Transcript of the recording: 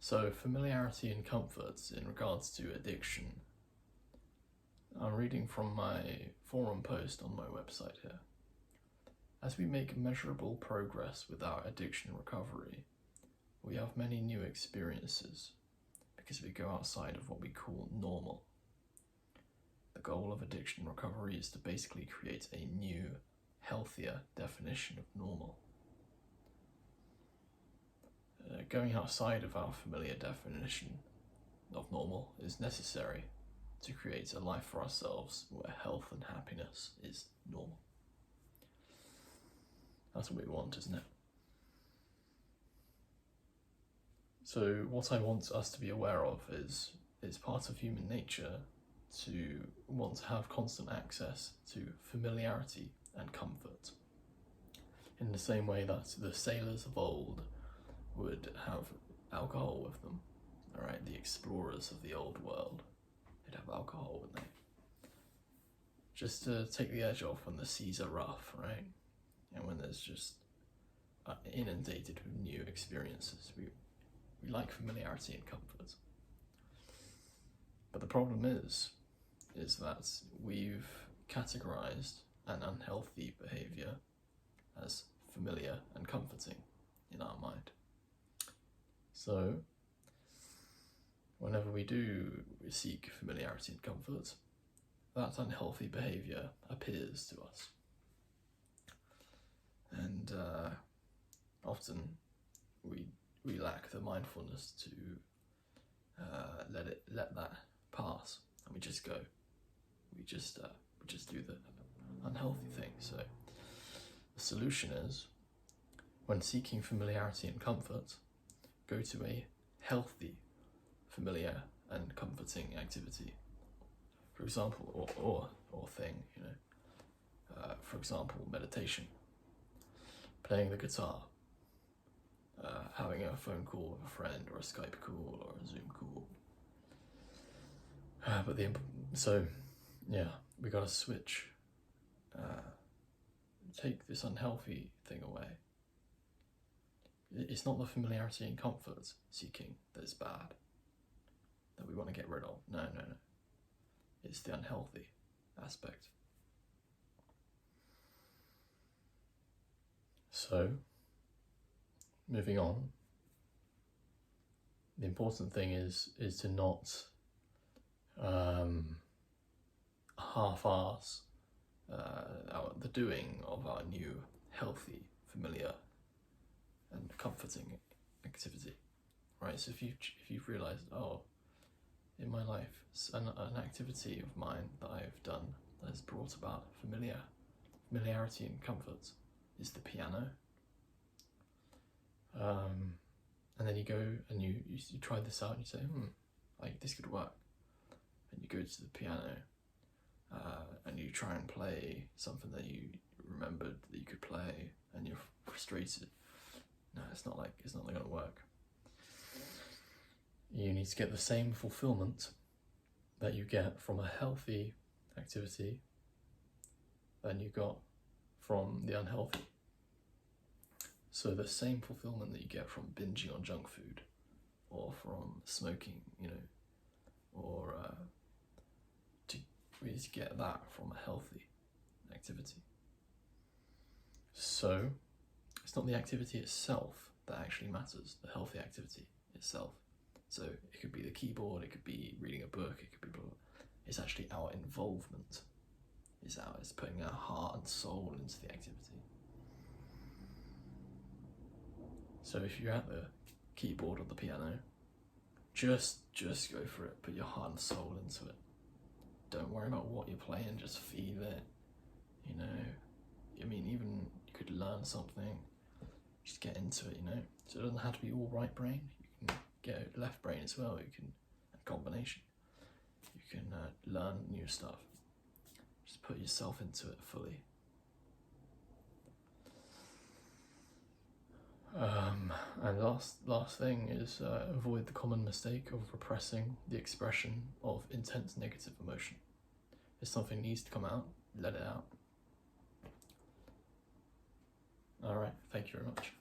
So, familiarity and comfort in regards to addiction. I'm reading from my forum post on my website here. As we make measurable progress with our addiction recovery, we have many new experiences because we go outside of what we call normal. The goal of addiction recovery is to basically create a new, healthier definition of normal. Going outside of our familiar definition of normal is necessary to create a life for ourselves where health and happiness is normal. That's what we want, isn't it? So what I want us to be aware of is it's part of human nature to want to have constant access to familiarity and comfort. In the same way that the sailors of old would have alcohol with them, alright, the explorers of the old world, they'd have alcohol, wouldn't they? Just to take the edge off when the seas are rough, right? And when there's just inundated with new experiences. We like familiarity and comfort. But the problem is that we've categorized an unhealthy behavior as familiar and comforting in our mind. So, whenever we do seek familiarity and comfort, that unhealthy behavior appears to us. And often we lack the mindfulness to let that pass, and we just go. We just do the unhealthy thing. So the solution is, when seeking familiarity and comfort, go to a healthy, familiar and comforting activity. For example, or thing, you know. For example, meditation, playing the guitar, having a phone call with a friend, or a Skype call, or a Zoom call. We gotta switch. Take this unhealthy thing away. It's not the familiarity and comfort seeking that is bad, that we want to get rid of. No. It's the unhealthy aspect. So, moving on, the important thing is to not half-ass the doing of our new, healthy, familiar and comforting activity, right? So if you've realized, in my life, an activity of mine that I've done that has brought about familiarity and comfort is the piano. And then you go and you try this out and you say, this could work. And you go to the piano and you try and play something that you remembered that you could play, and you're frustrated. No, it's not going to work. You need to get the same fulfillment that you get from a healthy activity than you got from the unhealthy. So the same fulfillment that you get from binging on junk food, or from smoking, or we need to get that from a healthy activity. So it's not the activity itself that actually matters, the healthy activity itself. So it could be the keyboard, it could be reading a book, it could be it's actually our involvement. It's putting our heart and soul into the activity. So if you're at the keyboard or the piano, just go for it. Put your heart and soul into it. Don't worry about what you're playing, just feel it. Even you could learn something, just get into it, So it doesn't have to be all right brain. You can get left brain as well. You can, a combination. You can learn new stuff. Just put yourself into it fully. And last thing is avoid the common mistake of repressing the expression of intense negative emotion. If something needs to come out, let it out. Alright, thank you very much.